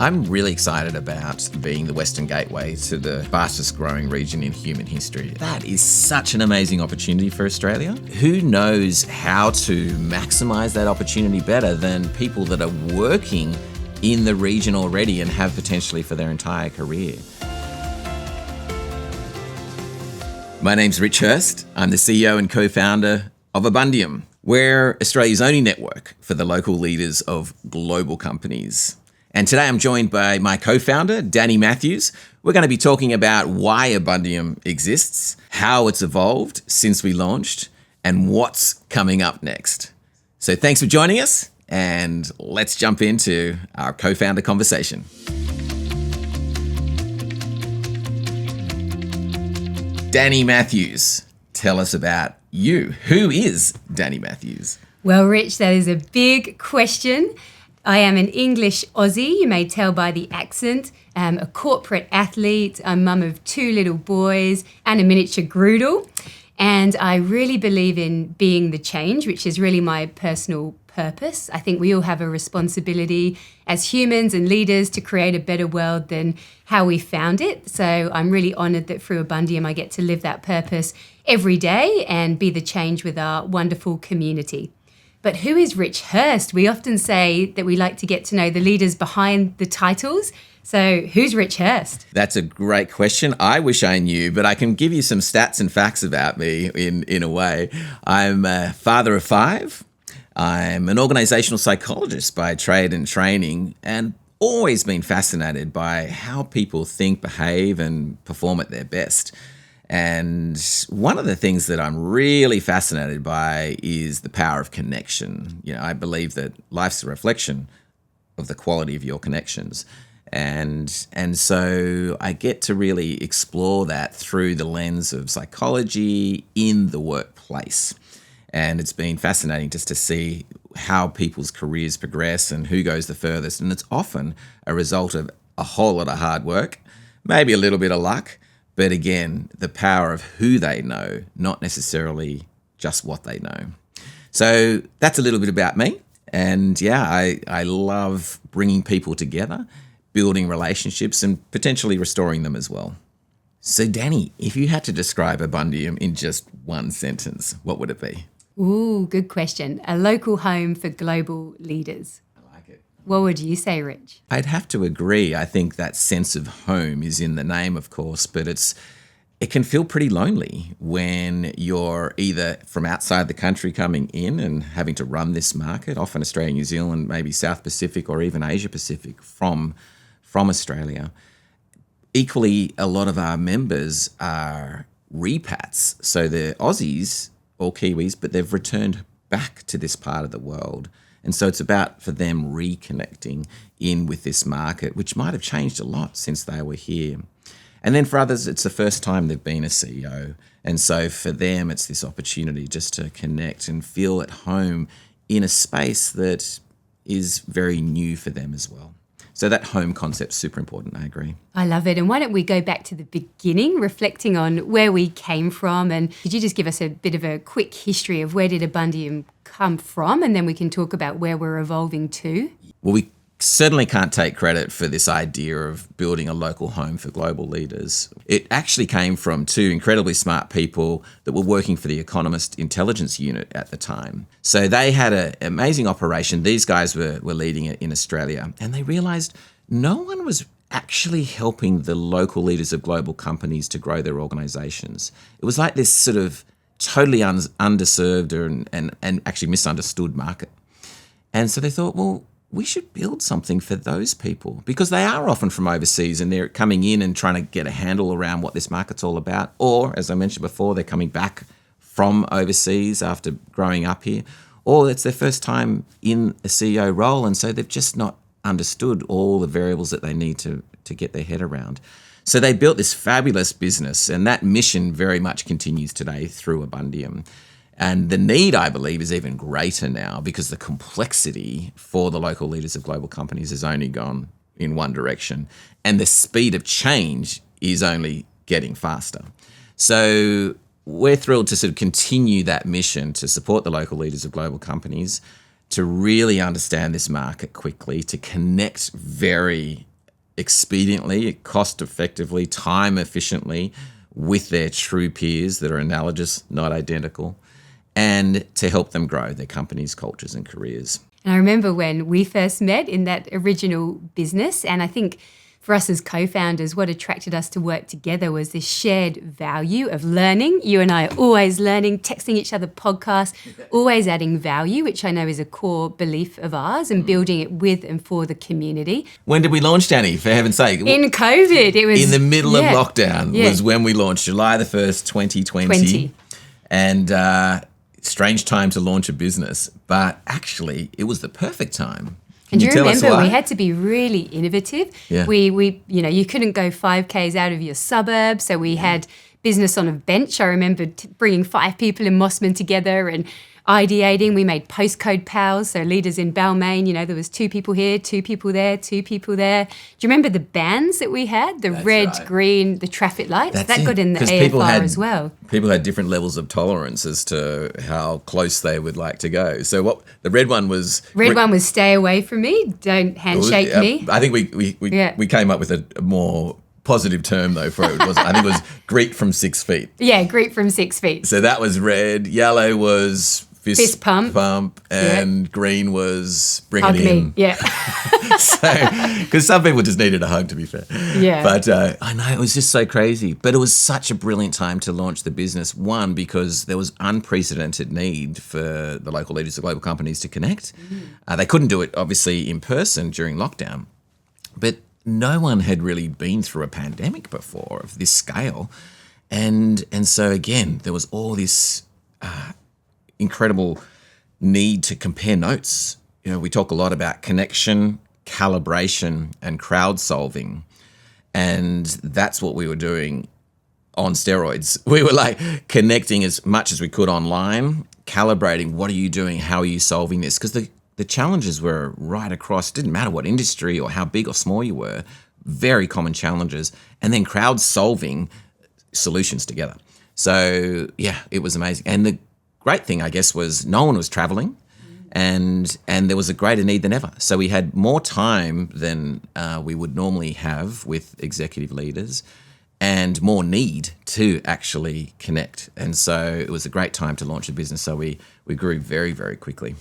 I'm really excited about being the Western Gateway to the fastest growing region in human history. That is such an amazing opportunity for Australia. Who knows how to maximise that opportunity better than people that are working in the region already and have potentially for their entire career? My name's Rich Hirst. I'm the CEO and co-founder of Abundium. We're Australia's only network for the local leaders of global companies. And today I'm joined by my co-founder, Dani Matthews. We're going to be talking about why Abundium exists, how it's evolved since we launched, and what's coming up next. So thanks for joining us, and let's jump into our co-founder conversation. Dani Matthews, tell us about you. Who is Dani Matthews? Well, Rich, that is a big question. I am an English Aussie, you may tell by the accent. I'm a corporate athlete, I'm mum of 2 little boys and a miniature groodle. And I really believe in being the change, which is really my personal purpose. I think we all have a responsibility as humans and leaders to create a better world than how we found it. So I'm really honoured that through Abundium I get to live that purpose every day and be the change with our wonderful community. But who is Rich Hirst? We often say that we like to get to know the leaders behind the titles. So who's Rich Hirst? That's a great question. I wish I knew, but I can give you some stats and facts about me in a way. I'm a father of 5. I'm an organisational psychologist by trade and training, and always been fascinated by how people think, behave, and perform at their best. And one of the things that I'm really fascinated by is the power of connection. You know, I believe that life's a reflection of the quality of your connections. And so I get to really explore that through the lens of psychology in the workplace. And it's been fascinating just to see how people's careers progress and who goes the furthest. And it's often a result of a whole lot of hard work, maybe a little bit of luck, but again, the power of who they know, not necessarily just what they know. So that's a little bit about me. And yeah, I love bringing people together, building relationships and potentially restoring them as well. So Dani, if you had to describe Abundium in just one sentence, what would it be? Ooh, good question. A local home for global leaders. I like it. What would you say, Rich? I'd have to agree. I think that sense of home is in the name, of course, but it can feel pretty lonely when you're either from outside the country coming in and having to run this market, often Australia, New Zealand, maybe South Pacific or even Asia Pacific from Australia. Equally, a lot of our members are repats. So they're Aussies or Kiwis, but they've returned back to this part of the world. And so it's about for them reconnecting in with this market, which might have changed a lot since they were here. And then for others, it's the first time they've been a CEO. And so for them, it's this opportunity just to connect and feel at home in a space that is very new for them as well. So that home concept's super important, I agree. I love it. And why don't we go back to the beginning, reflecting on where we came from? And could you just give us a bit of a quick history of where did Abundium come from? And then we can talk about where we're evolving to. Well, we certainly can't take credit for this idea of building a local home for global leaders. It actually came from 2 incredibly smart people that were working for the Economist Intelligence Unit at the time. So they had an amazing operation. These guys were leading it in Australia, and they realised no one was actually helping the local leaders of global companies to grow their organisations. It was like this sort of totally underserved and actually misunderstood market. And so they thought, well, we should build something for those people because they are often from overseas and they're coming in and trying to get a handle around what this market's all about. Or, as I mentioned before, they're coming back from overseas after growing up here. Or it's their first time in a CEO role, and so they've just not understood all the variables that they need to get their head around. So they built this fabulous business, and that mission very much continues today through Abundium. And the need, I believe, is even greater now because the complexity for the local leaders of global companies has only gone in one direction, and the speed of change is only getting faster. So we're thrilled to sort of continue that mission to support the local leaders of global companies, to really understand this market quickly, to connect very expediently, cost effectively, time efficiently with their true peers that are analogous, not identical, and to help them grow their companies, cultures, and careers. And I remember when we first met in that original business, and I think for us as co-founders, what attracted us to work together was this shared value of learning. You and I are always learning, texting each other podcasts, always adding value, which I know is a core belief of ours, and building it with and for the community. When did we launch, Dani, for heaven's sake? In COVID. It was in the middle of lockdown was when we launched, July the 1st, 2020. And strange time to launch a business, but actually it was the perfect time. And do you remember we had to be really innovative? Yeah. We you couldn't go 5Ks out of your suburb, so we had business on a bench. I remember bringing 5 people in Mossman together and ideating. We made postcode pals, so leaders in Balmain, there was 2 people here, 2 people there, 2 people there. Do you remember the bands that we had? The red, green, the traffic lights? That got in the AFR as well. People had different levels of tolerance as to how close they would like to go. So what the red one was... Red one was stay away from me, don't handshake me. I think we came up with a more positive term though for it. I think it was greet from 6 feet. Yeah, greet from 6 feet. So that was red. Yellow was fist pump, and green was bring hug it in. Me. Yeah. Because some people just needed a hug, to be fair. Yeah. But I know, it was just so crazy. But it was such a brilliant time to launch the business. One, because there was unprecedented need for the local leaders of global companies to connect. They couldn't do it, obviously, in person during lockdown. But no one had really been through a pandemic before of this scale. And so, again, there was all this... incredible need to compare notes. We talk a lot about connection, calibration, and crowdsolving. And that's what we were doing on steroids. We were like connecting as much as we could online, calibrating, what are you doing? How are you solving this? Because the challenges were right across, didn't matter what industry or how big or small you were, very common challenges. And then crowdsolving solutions together. So yeah, it was amazing. And the great thing, I guess, was no one was traveling and there was a greater need than ever. So we had more time than we would normally have with executive leaders and more need to actually connect. And so it was a great time to launch a business. So we grew very, very quickly.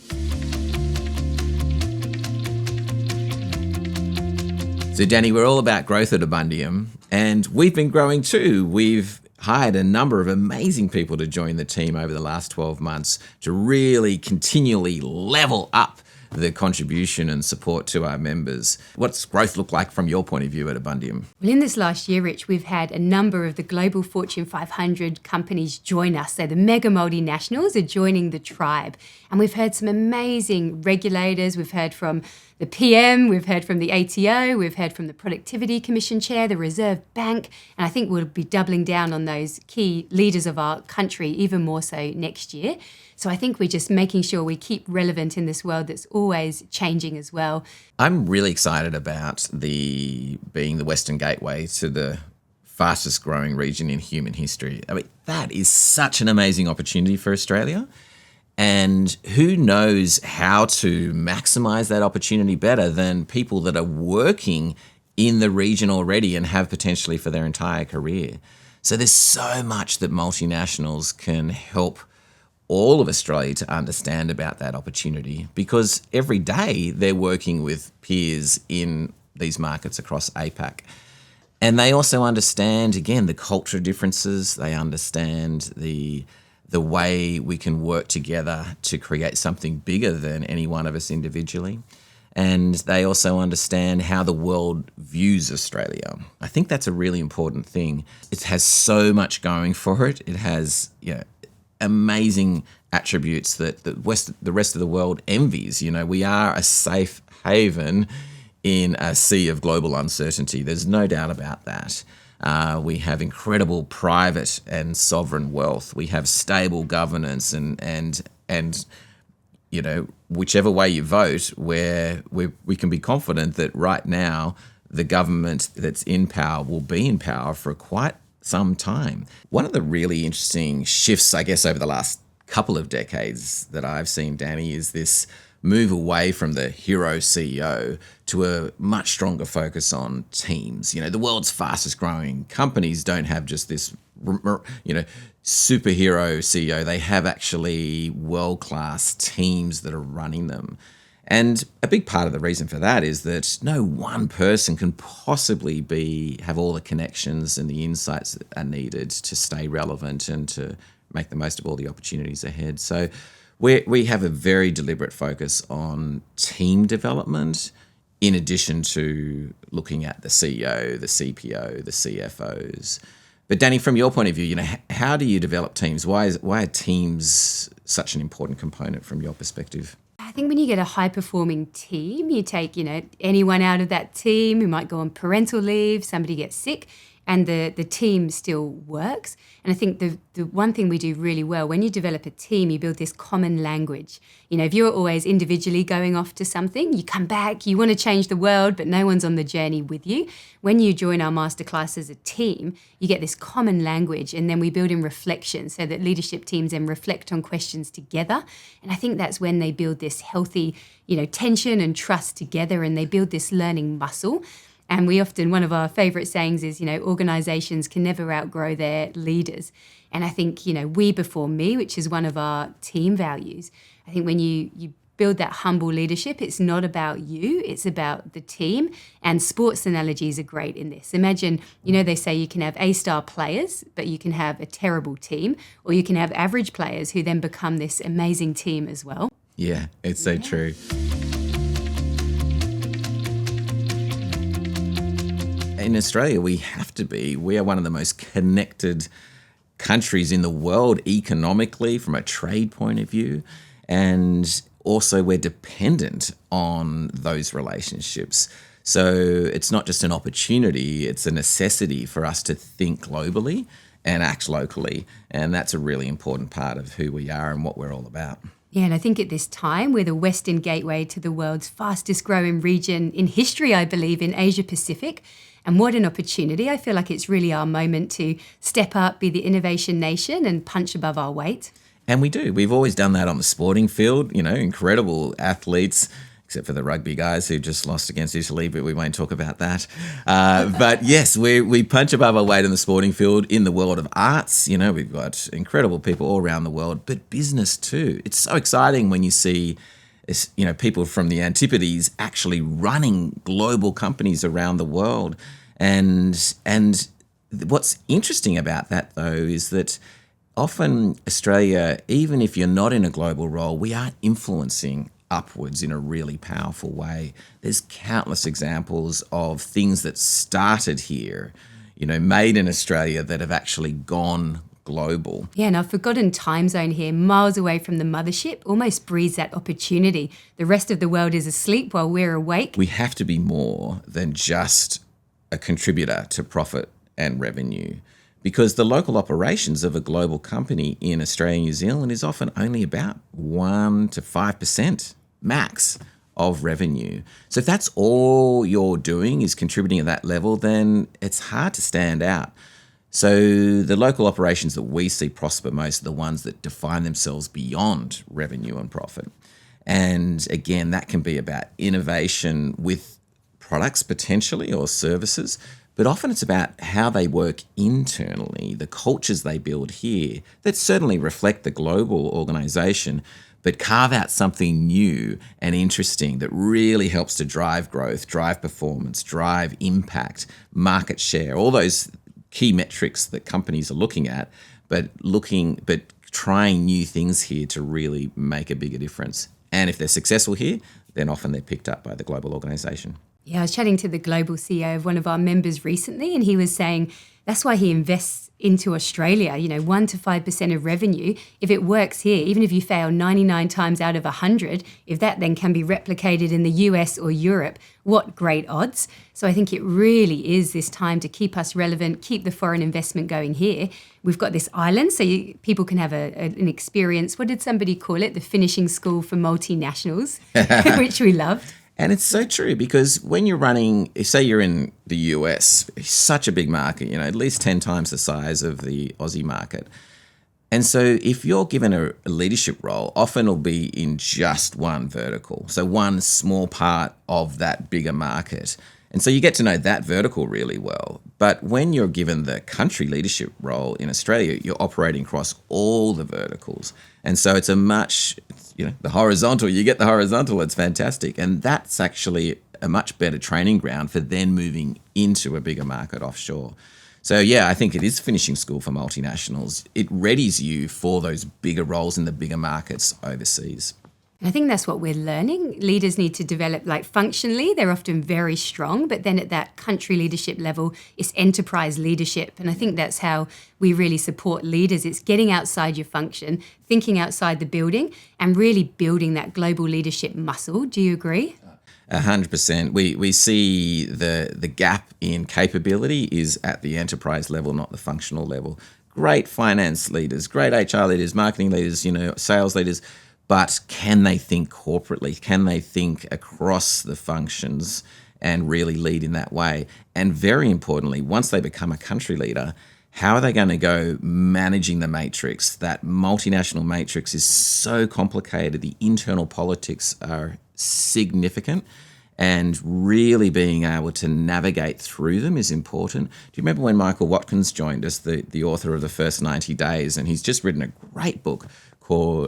So Dani, we're all about growth at Abundium, and we've been growing too. We've hired a number of amazing people to join the team over the last 12 months to really continually level up the contribution and support to our members. What's growth look like from your point of view at Abundium? Well, in this last year, Rich, we've had a number of the global Fortune 500 companies join us. So the mega multinationals are joining the tribe. And we've heard some amazing regulators. We've heard from the PM, we've heard from the ATO, we've heard from the Productivity Commission Chair, the Reserve Bank, and I think we'll be doubling down on those key leaders of our country even more so next year. So I think we're just making sure we keep relevant in this world that's always changing as well. I'm really excited about being the Western Gateway to the fastest growing region in human history. I mean, that is such an amazing opportunity for Australia. And who knows how to maximize that opportunity better than people that are working in the region already and have potentially for their entire career. So there's so much that multinationals can help all of Australia to understand about that opportunity, because every day they're working with peers in these markets across APAC. And they also understand, again, the cultural differences. They understand the way we can work together to create something bigger than any one of us individually. And they also understand how the world views Australia. I think that's a really important thing. It has so much going for it. It has amazing attributes that the rest of the world envies. We are a safe haven in a sea of global uncertainty. There's no doubt about that. We have incredible private and sovereign wealth. We have stable governance and whichever way you vote, where we can be confident that right now the government that's in power will be in power for quite some time. One of the really interesting shifts, I guess, over the last couple of decades that I've seen, Dani, is this move away from the hero CEO to a much stronger focus on teams. The world's fastest growing companies don't have just this, superhero CEO. They have actually world-class teams that are running them. And a big part of the reason for that is that no one person can possibly have all the connections and the insights that are needed to stay relevant and to make the most of all the opportunities ahead. So we have a very deliberate focus on team development in addition to looking at the CEO, the CPO, the CFOs. But Dani, from your point of view, how do you develop teams? Why are teams such an important component from your perspective? I think when you get a high-performing team, you take, anyone out of that team who might go on parental leave, somebody gets sick, and the team still works. And I think the one thing we do really well, when you develop a team, you build this common language. If you're always individually going off to something, you come back, you want to change the world, but no one's on the journey with you. When you join our masterclass as a team, you get this common language, and then we build in reflection so that leadership teams then reflect on questions together. And I think that's when they build this healthy, tension and trust together, and they build this learning muscle. And one of our favorite sayings is, organizations can never outgrow their leaders. And I think, we before me, which is one of our team values. I think when you build that humble leadership, it's not about you, it's about the team. And sports analogies are great in this. Imagine, they say you can have A-star players, but you can have a terrible team, or you can have average players who then become this amazing team as well. Yeah, it's so true. In Australia, we are one of the most connected countries in the world economically from a trade point of view. And also we're dependent on those relationships. So it's not just an opportunity, it's a necessity for us to think globally and act locally. And that's a really important part of who we are and what we're all about. Yeah, and I think at this time, we're the Western gateway to the world's fastest growing region in history, I believe, in Asia Pacific. And what an opportunity. I feel like it's really our moment to step up, be the innovation nation and punch above our weight. And we do. We've always done that on the sporting field, incredible athletes, except for the rugby guys who just lost against Italy, but we won't talk about that. But yes, we punch above our weight in the sporting field. In the world of arts, we've got incredible people all around the world, but business too. It's so exciting when you see people from the Antipodes actually running global companies around the world. And what's interesting about that, though, is that often Australia, even if you're not in a global role, we are influencing upwards in a really powerful way. There's countless examples of things that started here, made in Australia that have actually gone global. Yeah, and our forgotten time zone here, miles away from the mothership, almost breeds that opportunity. The rest of the world is asleep while we're awake. We have to be more than just a contributor to profit and revenue, because the local operations of a global company in Australia and New Zealand is often only about 1 to 5% max of revenue. So if that's all you're doing is contributing at that level, then it's hard to stand out. So the local operations that we see prosper most are the ones that define themselves beyond revenue and profit. And again, that can be about innovation with products potentially or services, but often it's about how they work internally, the cultures they build here that certainly reflect the global organization, but carve out something new and interesting that really helps to drive growth, drive performance, drive impact, market share, all those key metrics that companies are looking at, but trying new things here to really make a bigger difference. And if they're successful here, then often they're picked up by the global organization. Yeah, I was chatting to the global CEO of one of our members recently, and he was saying that's why he invests into Australia, 1 to 5% of revenue. If it works here, even if you fail 99 times out of 100, if that then can be replicated in the US or Europe, what great odds. So I think it really is this time to keep us relevant, keep the foreign investment going here. We've got this island, so people can have an experience. What did somebody call it? The finishing school for multinationals, which we loved. And it's so true, because when you're running, say you're in the US, it's such a big market, at least 10 times the size of the Aussie market. And so if you're given a leadership role, often it'll be in just one vertical, so one small part of that bigger market. And so you get to know that vertical really well. But when you're given the country leadership role in Australia, you're operating across all the verticals. And so it's the horizontal, you get the horizontal, it's fantastic. And that's actually a much better training ground for then moving into a bigger market offshore. So, yeah, I think it is finishing school for multinationals. It readies you for those bigger roles in the bigger markets overseas. I think that's what we're learning. Leaders need to develop functionally. They're often very strong, but then at that country leadership level, it's enterprise leadership. And I think that's how we really support leaders. It's getting outside your function, thinking outside the building, and really building that global leadership muscle. Do you agree? 100%. We see the gap in capability is at the enterprise level, not the functional level. Great finance leaders, great HR leaders, marketing leaders, sales leaders, but can they think corporately? Can they think across the functions and really lead in that way? And very importantly, once they become a country leader, how are they going to go managing the matrix? That multinational matrix is so complicated. The internal politics are significant, and really being able to navigate through them is important. Do you remember when Michael Watkins joined us, the author of The First 90 Days, and he's just written a great book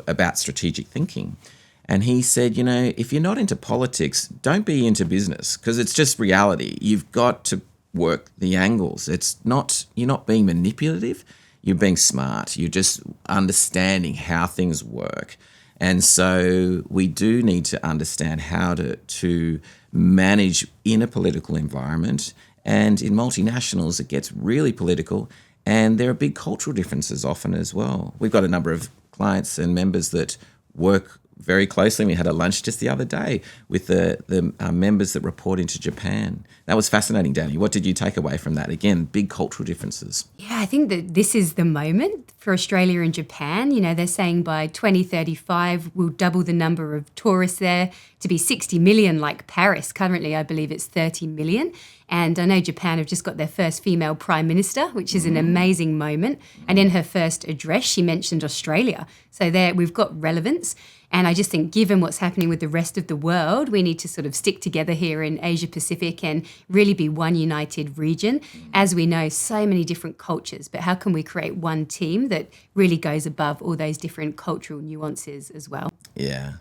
about strategic thinking. And he said, if you're not into politics, don't be into business, because it's just reality. You've got to work the angles. You're not being manipulative, you're being smart. You're just understanding how things work. And so we do need to understand how to manage in a political environment. And in multinationals, it gets really political, and there are big cultural differences often as well. We've got a number of clients and members that work very closely. We had a lunch just the other day with the members that report into Japan. That was fascinating, Dani. What did you take away from that? Again, big cultural differences. Yeah, I think that this is the moment for Australia and Japan. They're saying by 2035, we'll double the number of tourists there to be 60 million like Paris. Currently, I believe it's 30 million. And I know Japan have just got their first female prime minister, which is an amazing moment. And in her first address, she mentioned Australia. So there we've got relevance. And I just think given what's happening with the rest of the world, we need to sort of stick together here in Asia Pacific and really be one united region. As we know, so many different cultures, but how can we create one team that really goes above all those different cultural nuances as well? Yeah.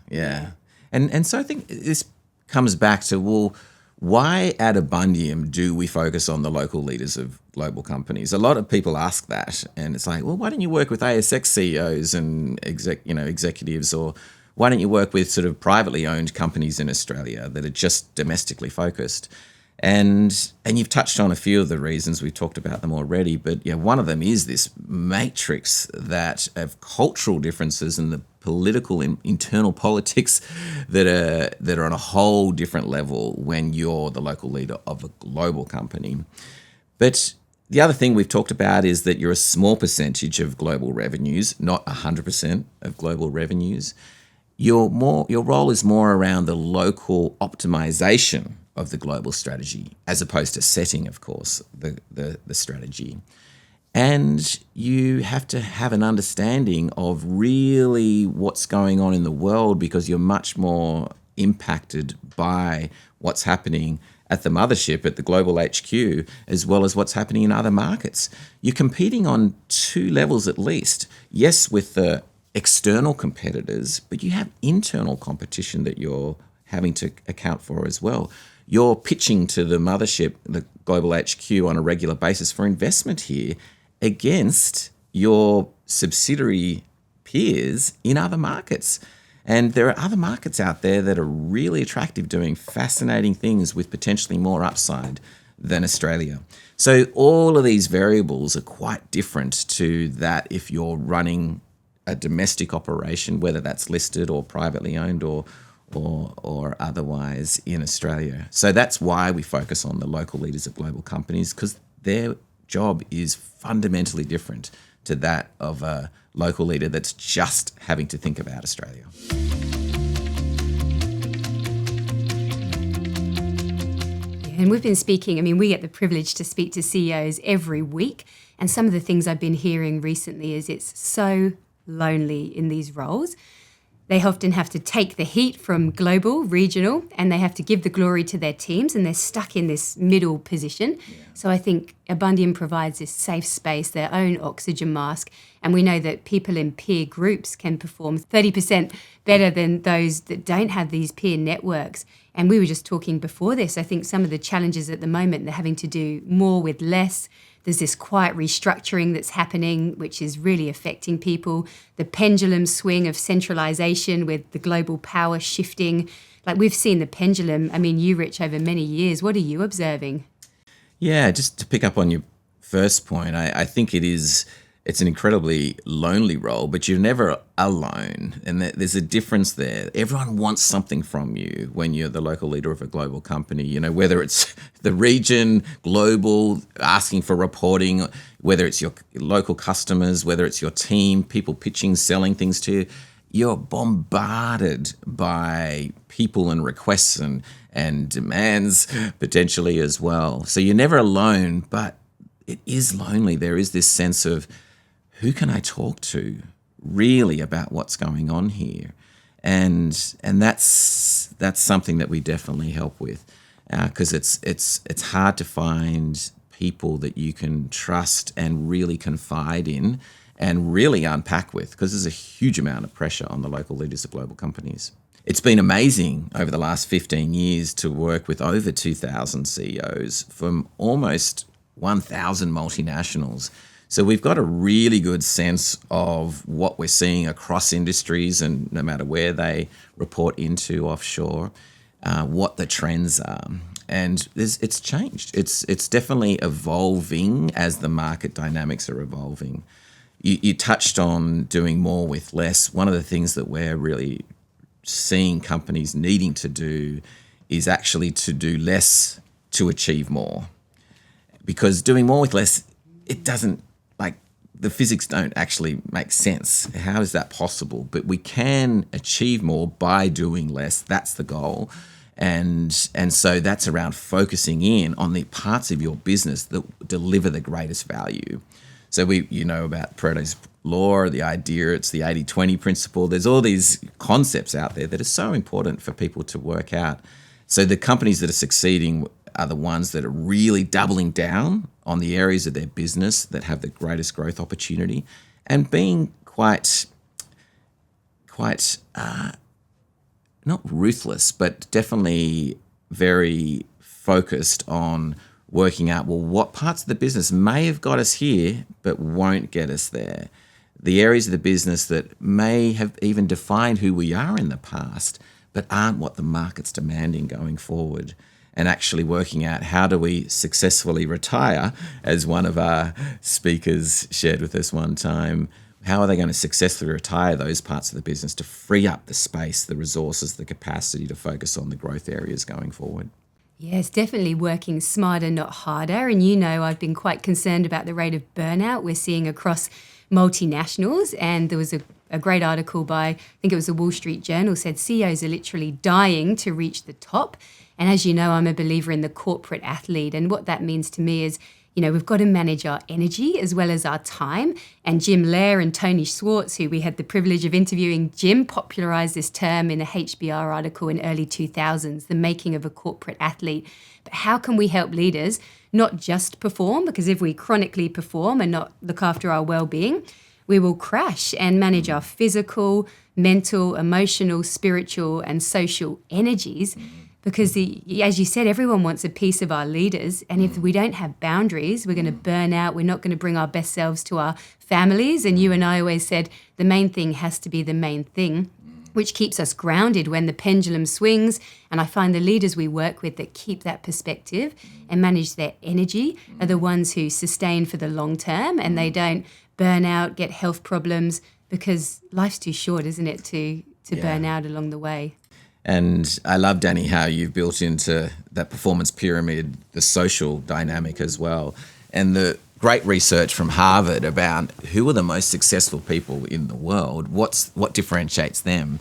And so I think this comes back to, why at Abundium do we focus on the local leaders of global companies? A lot of people ask that, and it's like, why don't you work with ASX CEOs and executives, or why don't you work with sort of privately owned companies in Australia that are just domestically focused? And you've touched on a few of the reasons. We've talked about them already, but one of them is this matrix of cultural differences and the political and internal politics that are on a whole different level when you're the local leader of a global company. But the other thing we've talked about is that you're a small percentage of global revenues, not 100% of global revenues. Your role is more around the local optimization of the global strategy, as opposed to setting, of course, the strategy. And you have to have an understanding of really what's going on in the world, because you're much more impacted by what's happening at the mothership, at the global HQ, as well as what's happening in other markets. You're competing on two levels at least. Yes, with the external competitors, but you have internal competition that you're having to account for as well. You're pitching to the mothership, the global HQ, on a regular basis for investment here against your subsidiary peers in other markets. And there are other markets out there that are really attractive, doing fascinating things with potentially more upside than Australia. So all of these variables are quite different to that if you're running a domestic operation, whether that's listed or privately owned or otherwise in Australia. So that's why we focus on the local leaders of global companies, because their job is fundamentally different to that of a local leader that's just having to think about Australia. And we've been speaking, I mean, we get the privilege to speak to CEOs every week. And some of the things I've been hearing recently is it's so lonely in these roles. They often have to take the heat from global, regional, and they have to give the glory to their teams, and they're stuck in this middle position. Yeah. So I think Abundium provides this safe space, their own oxygen mask, and we know that people in peer groups can perform 30% better than those that don't have these peer networks. And we were just talking before this, I think some of the challenges at the moment, they're having to do more with less. There's this quiet restructuring that's happening, which is really affecting people. The pendulum swing of centralisation with the global power shifting. Like we've seen the pendulum, I mean, you, Rich, over many years. What are you observing? Yeah, just to pick up on your first point, I think it's an incredibly lonely role, but you're never alone. And there's a difference there. Everyone wants something from you when you're the local leader of a global company, you know, whether it's the region, global, asking for reporting, whether it's your local customers, whether it's your team, people pitching, selling things to you. You're bombarded by people and requests and demands potentially as well. So you're never alone, but it is lonely. There is this sense of, who can I talk to really about what's going on here? And that's something that we definitely help with, because it's hard to find people that you can trust and really confide in and really unpack with, because there's a huge amount of pressure on the local leaders of global companies. It's been amazing over the last 15 years to work with over 2,000 CEOs from almost 1,000 multinationals. So we've got a really good sense of what we're seeing across industries, and no matter where they report into offshore, what the trends are. And it's changed. It's definitely evolving as the market dynamics are evolving. You touched on doing more with less. One of the things that we're really seeing companies needing to do is actually to do less to achieve more. Because doing more with less, it doesn't, the physics don't actually make sense. How is that possible? But we can achieve more by doing less. That's the goal. And so that's around focusing in on the parts of your business that deliver the greatest value. So you know about Pareto's law, the idea, it's the 80-20 principle. There's all these concepts out there that are so important for people to work out. So the companies that are succeeding are the ones that are really doubling down on the areas of their business that have the greatest growth opportunity, and being quite not ruthless, but definitely very focused on working out, well, what parts of the business may have got us here but won't get us there. The areas of the business that may have even defined who we are in the past but aren't what the market's demanding going forward. And actually working out, how do we successfully retire, as one of our speakers shared with us one time. How are they going to successfully retire those parts of the business to free up the space, the resources, the capacity to focus on the growth areas going forward? Yes, definitely working smarter, not harder. And you know, I've been quite concerned about the rate of burnout we're seeing across multinationals. And there was a great article by, I think it was the Wall Street Journal, said CEOs are literally dying to reach the top. And as you know, I'm a believer in the corporate athlete. And what that means to me is, you know, we've got to manage our energy as well as our time. And Jim Lair and Tony Schwartz, who we had the privilege of interviewing, Jim popularized this term in a HBR article in early 2000s, the making of a corporate athlete. But how can we help leaders not just perform? Because if we chronically perform and not look after our well-being, we will crash, and manage our physical, mental, emotional, spiritual, and social energies. Because as you said, everyone wants a piece of our leaders. And if we don't have boundaries, we're going to burn out. We're not going to bring our best selves to our families. And you and I always said the main thing has to be the main thing, which keeps us grounded when the pendulum swings. And I find the leaders we work with that keep that perspective and manage their energy are the ones who sustain for the long term, and they don't burn out, get health problems, because life's too short, isn't it, to burn out along the way. And I love, Dani, how you've built into that performance pyramid the social dynamic as well. And the great research from Harvard about who are the most successful people in the world, what differentiates them.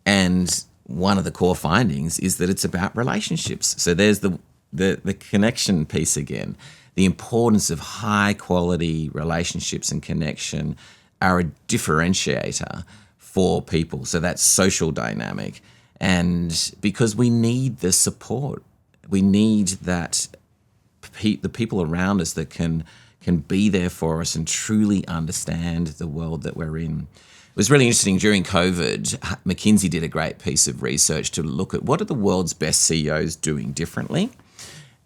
And one of the core findings is that it's about relationships. So there's the the connection piece again, the importance of high quality relationships and connection are a differentiator for people. So that's social dynamic. And because we need the support, we need that the people around us that can be there for us and truly understand the world that we're in. It was really interesting during COVID, McKinsey did a great piece of research to look at what are the world's best CEOs doing differently.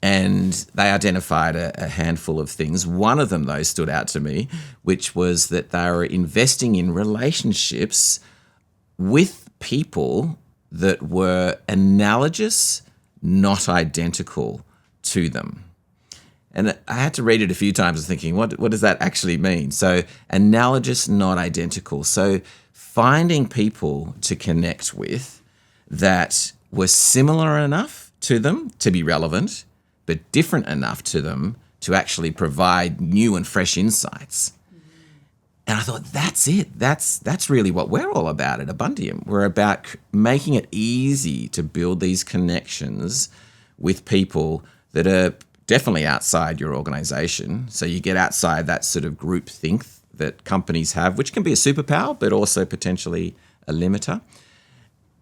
And they identified a handful of things. One of them, though, stood out to me, which was that they were investing in relationships with people that were analogous, not identical to them. And I had to read it a few times thinking, what does that actually mean? So analogous, not identical. So finding people to connect with that were similar enough to them to be relevant, but different enough to them to actually provide new and fresh insights. And I thought, that's it. That's really what we're all about at Abundium. We're about making it easy to build these connections with people that are definitely outside your organization. So you get outside that sort of group think that companies have, which can be a superpower, but also potentially a limiter.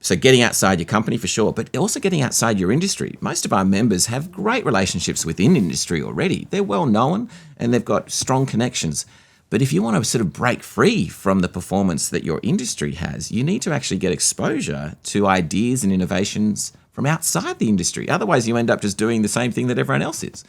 So getting outside your company for sure, but also getting outside your industry. Most of our members have great relationships within industry already. They're well known and they've got strong connections. But if you want to sort of break free from the performance that your industry has, you need to actually get exposure to ideas and innovations from outside the industry. Otherwise, you end up just doing the same thing that everyone else is.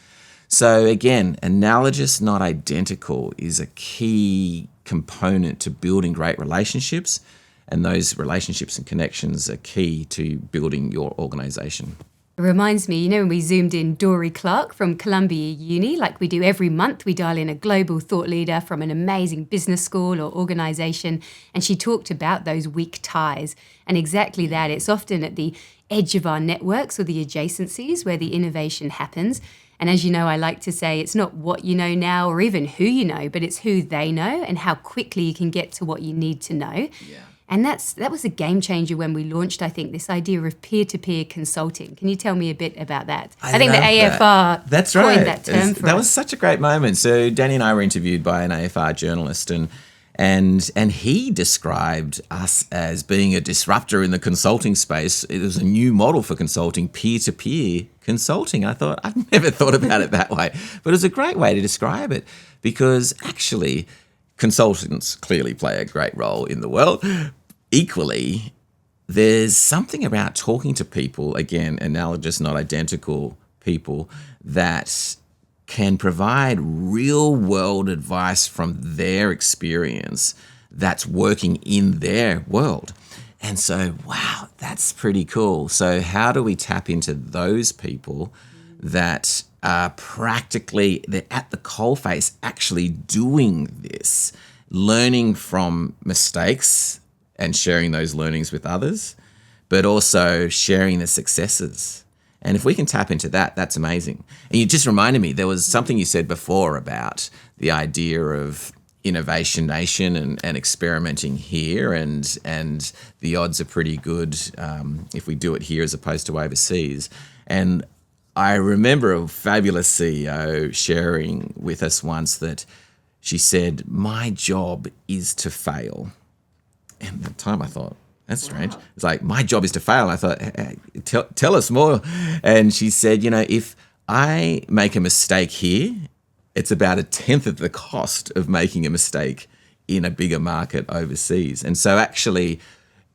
So again, analogous, not identical is a key component to building great relationships. And those relationships and connections are key to building your organisation. It reminds me, when we zoomed in Dory Clark from Columbia Uni, like we do every month, we dial in a global thought leader from an amazing business school or organisation, and she talked about those weak ties. And exactly that, it's often at the edge of our networks or the adjacencies where the innovation happens. And as you know, I like to say it's not what you know now or even who you know, but it's who they know and how quickly you can get to what you need to know. Yeah. And that was a game changer when we launched, I think, this idea of peer-to-peer consulting. Can you tell me a bit about that? I think the AFR That's coined right. that term for us. That was such a great moment. So Dani and I were interviewed by an AFR journalist and he described us as being a disruptor in the consulting space. It was a new model for consulting, peer-to-peer consulting. I thought, I've never thought about it that way. But it was a great way to describe it because actually consultants clearly play a great role in the world. Equally, there's something about talking to people, again, analogous, not identical people, that can provide real world advice from their experience that's working in their world. And so, wow, that's pretty cool. So how do we tap into those people that are practically, they're at the coalface actually doing this, learning from mistakes and sharing those learnings with others, but also sharing the successes. And if we can tap into that, that's amazing. And you just reminded me, there was something you said before about the idea of innovation nation and experimenting here, and the odds are pretty good if we do it here as opposed to overseas. And I remember a fabulous CEO sharing with us once that she said, "My job is to fail." And at the time I thought, that's strange. It's like, my job is to fail. And I thought, hey, tell us more. And she said, if I make a mistake here, it's about 1/10 of the cost of making a mistake in a bigger market overseas. And so actually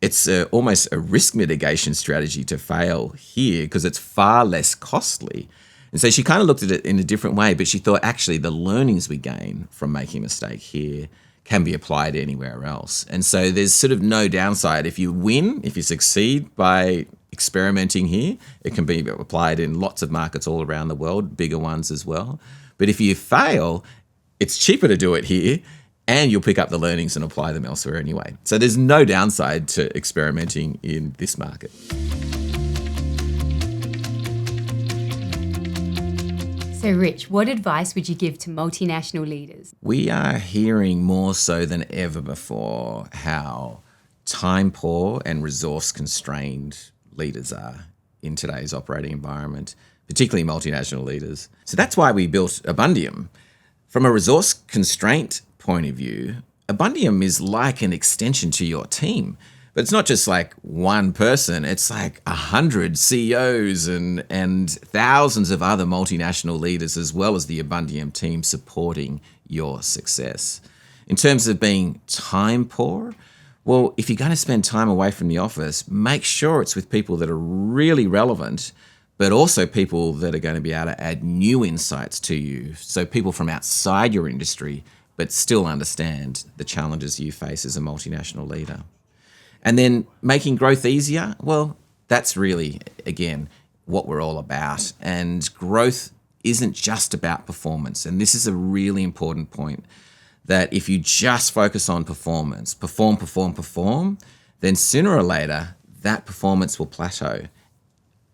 it's almost a risk mitigation strategy to fail here because it's far less costly. And so she kind of looked at it in a different way, but she thought actually the learnings we gain from making a mistake here can be applied anywhere else. And so there's sort of no downside. If you win, if you succeed by experimenting here, it can be applied in lots of markets all around the world, bigger ones as well. But if you fail, it's cheaper to do it here and you'll pick up the learnings and apply them elsewhere anyway. So there's no downside to experimenting in this market. So, Rich, what advice would you give to multinational leaders? We are hearing more so than ever before how time poor and resource constrained leaders are in today's operating environment, particularly multinational leaders. So that's why we built Abundium. From a resource constraint point of view, Abundium is like an extension to your team. But it's not just like one person, it's like 100 CEOs and thousands of other multinational leaders, as well as the Abundium team supporting your success. In terms of being time poor, well, if you're going to spend time away from the office, make sure it's with people that are really relevant, but also people that are going to be able to add new insights to you. So people from outside your industry, but still understand the challenges you face as a multinational leader. And then making growth easier, well, that's really, again, what we're all about. And growth isn't just about performance. And this is a really important point, that if you just focus on performance, perform, then sooner or later, that performance will plateau.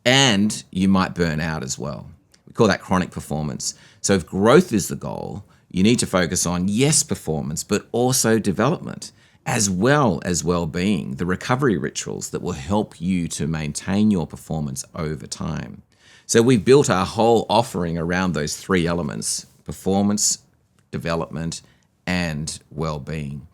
And you might burn out as well. We call that chronic performance. So if growth is the goal, you need to focus on, yes, performance, but also development, as well as well-being, the recovery rituals that will help you to maintain your performance over time. So we've built our whole offering around those three elements: performance, development, and well-being.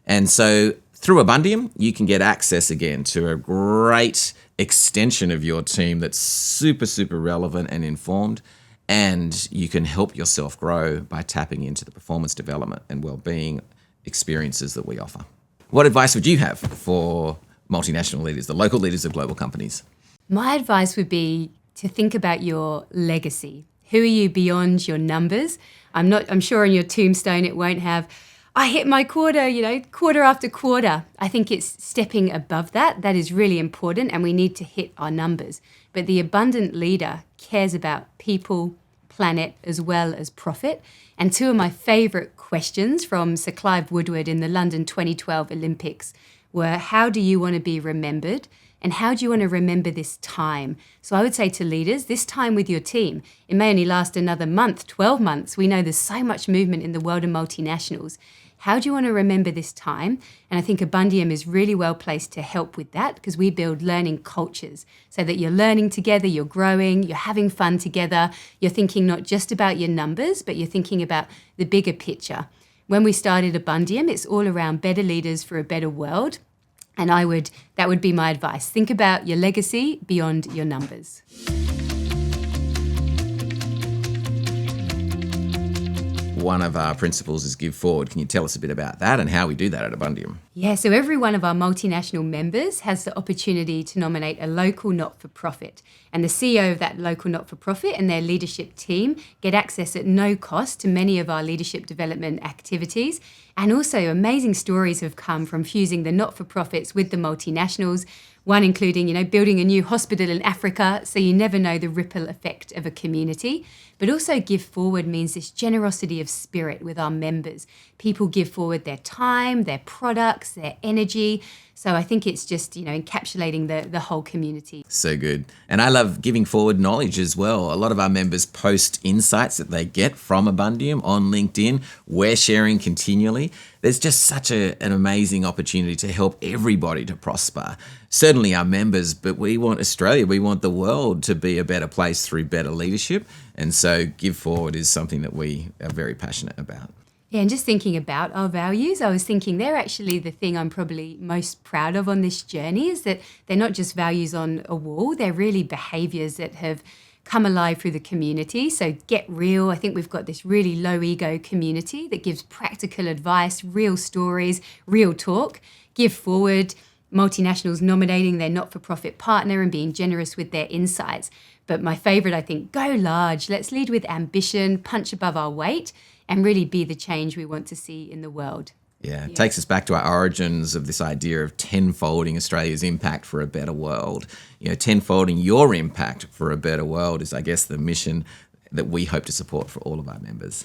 And so through Abundium, you can get access again to a great extension of your team that's super, super relevant and informed. And you can help yourself grow by tapping into the performance development and well-being experiences that we offer. What advice would you have for multinational leaders, the local leaders of global companies? My advice would be to think about your legacy. Who are you beyond your numbers? I'm sure on your tombstone it won't have, I hit my quota, quarter after quarter. I think it's stepping above that. That is really important, and we need to hit our numbers. But the abundant leader cares about people, planet, as well as profit. And two of my favourite questions from Sir Clive Woodward in the London 2012 Olympics were, how do you want to be remembered? And how do you want to remember this time? So I would say to leaders, this time with your team, it may only last another month, 12 months. We know there's so much movement in the world of multinationals. How do you want to remember this time? And I think Abundium is really well placed to help with that, because we build learning cultures so that you're learning together, you're growing, you're having fun together. You're thinking not just about your numbers, but you're thinking about the bigger picture. When we started Abundium, it's all around better leaders for a better world. And that would be my advice. Think about your legacy beyond your numbers. One of our principles is give forward. Can you tell us a bit about that and how we do that at Abundium? Yeah, so every one of our multinational members has the opportunity to nominate a local not-for-profit. And the CEO of that local not-for-profit and their leadership team get access at no cost to many of our leadership development activities. And also amazing stories have come from fusing the not-for-profits with the multinationals, one including, building a new hospital in Africa, so you never know the ripple effect of a community. But also give forward means this generosity of spirit with our members. People give forward their time, their products, their energy. So I think it's just, encapsulating the whole community. So good. And I love giving forward knowledge as well. A lot of our members post insights that they get from Abundium on LinkedIn. We're sharing continually. There's just such an amazing opportunity to help everybody to prosper. Certainly our members, but we want Australia, we want the world to be a better place through better leadership. And so Give Forward is something that we are very passionate about. Yeah, and just thinking about our values, I was thinking they're actually the thing I'm probably most proud of on this journey, is that they're not just values on a wall, they're really behaviours that have come alive through the community. So get real. I think we've got this really low ego community that gives practical advice, real stories, real talk. Give forward, multinationals nominating their not-for-profit partner and being generous with their insights. But my favourite, I think, go large. Let's lead with ambition, punch above our weight, and really be the change we want to see in the world. Yeah, it takes us back to our origins of this idea of tenfolding Australia's impact for a better world. Tenfolding your impact for a better world is, I guess, the mission that we hope to support for all of our members.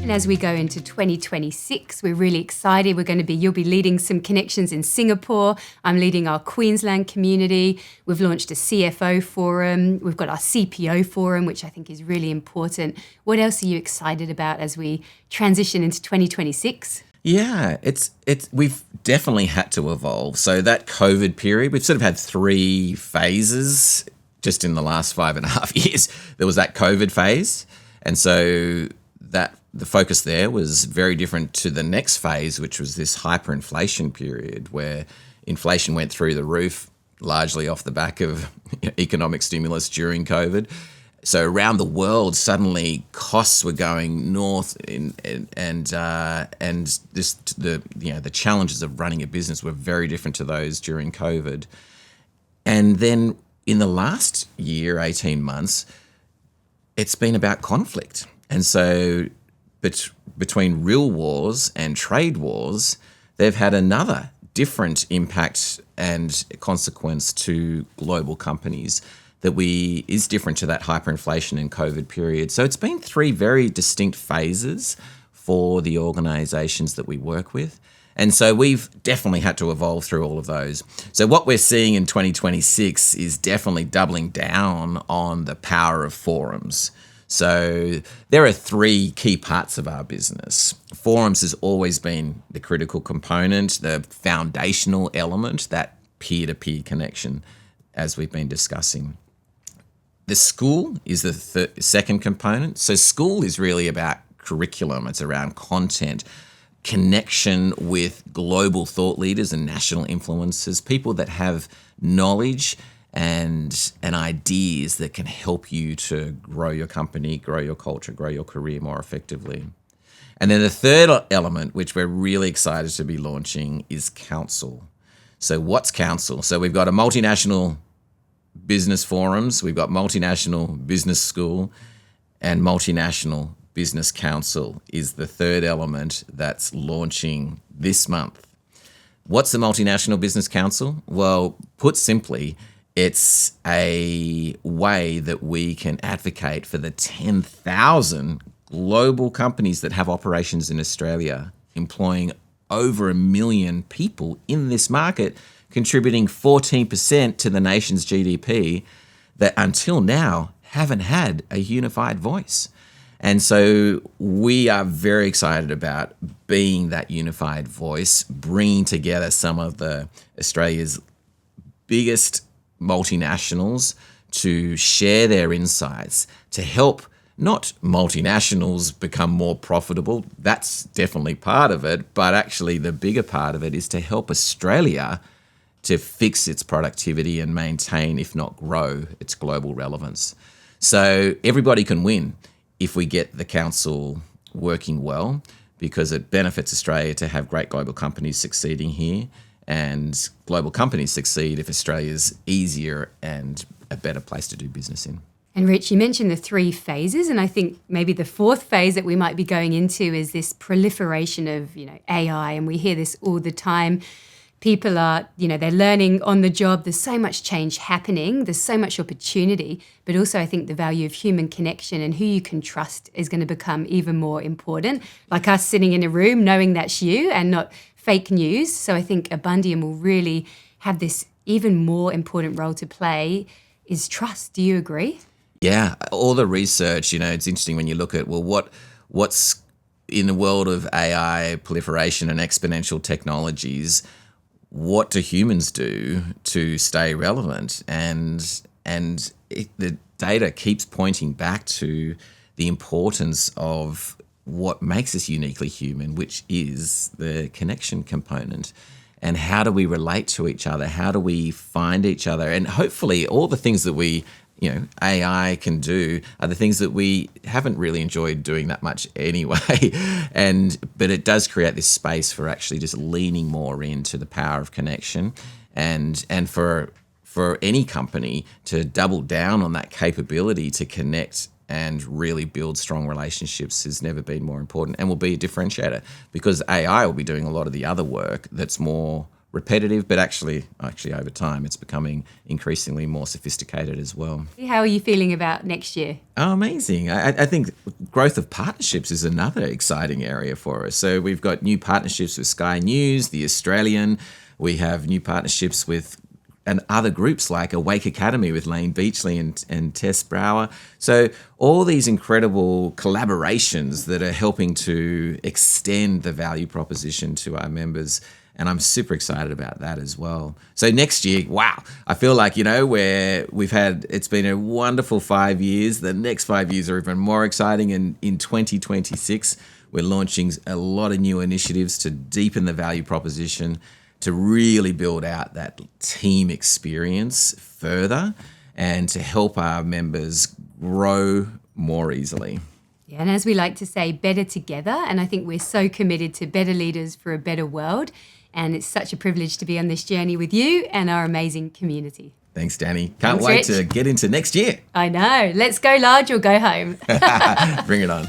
And as we go into 2026, we're really excited. You'll be leading some connections in Singapore. I'm leading our Queensland community. We've launched a CFO forum. We've got our CPO forum, which I think is really important. What else are you excited about as we transition into 2026? Yeah, it's we've definitely had to evolve. So that COVID period, we've sort of had three phases just in the last 5.5 years. There was that COVID phase, and so that the focus there was very different to the next phase, which was this hyperinflation period where inflation went through the roof, largely off the back of economic stimulus during COVID. So around the world, suddenly costs were going north, and the challenges of running a business were very different to those during COVID. And then in the last year, 18 months, it's been about conflict. And so between real wars and trade wars, they've had another different impact and consequence to global companies that is different to that hyperinflation and COVID period. So it's been three very distinct phases for the organizations that we work with. And so we've definitely had to evolve through all of those. So what we're seeing in 2026 is definitely doubling down on the power of forums. So there are three key parts of our business. Forums has always been the critical component, the foundational element, that peer-to-peer connection, as we've been discussing. The school is the second component. So school is really about curriculum. It's around content, connection with global thought leaders and national influencers, people that have knowledge and ideas that can help you to grow your company, grow your culture, grow your career more effectively. And then the third element, which we're really excited to be launching, is council. So what's council? So we've got a multinational business forums, we've got multinational business school, and multinational business council is the third element that's launching this month. What's the Multinational Business Council? Well, put simply, it's a way that we can advocate for the 10,000 global companies that have operations in Australia, employing over 1 million people in this market, contributing 14% to the nation's GDP, that until now haven't had a unified voice. And so we are very excited about being that unified voice, bringing together some of the Australia's biggest multinationals to share their insights, to help not multinationals become more profitable. That's definitely part of it. But actually the bigger part of it is to help Australia to fix its productivity and maintain, if not grow, its global relevance. So everybody can win if we get the council working well, because it benefits Australia to have great global companies succeeding here, and global companies succeed if Australia's easier and a better place to do business in. And Rich, you mentioned the three phases, and I think maybe the fourth phase that we might be going into is this proliferation of, AI, and we hear this all the time. People are, they're learning on the job. There's so much change happening. There's so much opportunity. But also I think the value of human connection and who you can trust is going to become even more important. Like us sitting in a room knowing that's you and not fake news. So I think Abundium will really have this even more important role to play is trust. Do you agree? Yeah, all the research, it's interesting when you look at, what's in the world of AI proliferation and exponential technologies, what do humans do to stay relevant? And the data keeps pointing back to the importance of what makes us uniquely human, which is the connection component. And how do we relate to each other? How do we find each other? And hopefully all the things that AI can do are the things that we haven't really enjoyed doing that much anyway. But it does create this space for actually just leaning more into the power of connection, and for any company to double down on that capability to connect and really build strong relationships has never been more important, and will be a differentiator, because AI will be doing a lot of the other work that's more repetitive, but actually over time it's becoming increasingly more sophisticated as well. How are you feeling about next year? Oh, amazing. I think growth of partnerships is another exciting area for us. So we've got new partnerships with Sky News, The Australian. We have new partnerships with and other groups like Awake Academy with Lane Beachley and Tess Brower. So all these incredible collaborations that are helping to extend the value proposition to our members. And I'm super excited about that as well. So next year, wow, I feel like, it's been a wonderful 5 years. The next 5 years are even more exciting. And in 2026, we're launching a lot of new initiatives to deepen the value proposition, to really build out that team experience further, and to help our members grow more easily. Yeah, and as we like to say, better together. And I think we're so committed to better leaders for a better world. And it's such a privilege to be on this journey with you and our amazing community. Thanks, Dani. Can't wait Rich. to get into next year. I know. Let's go large or go home. Bring it on.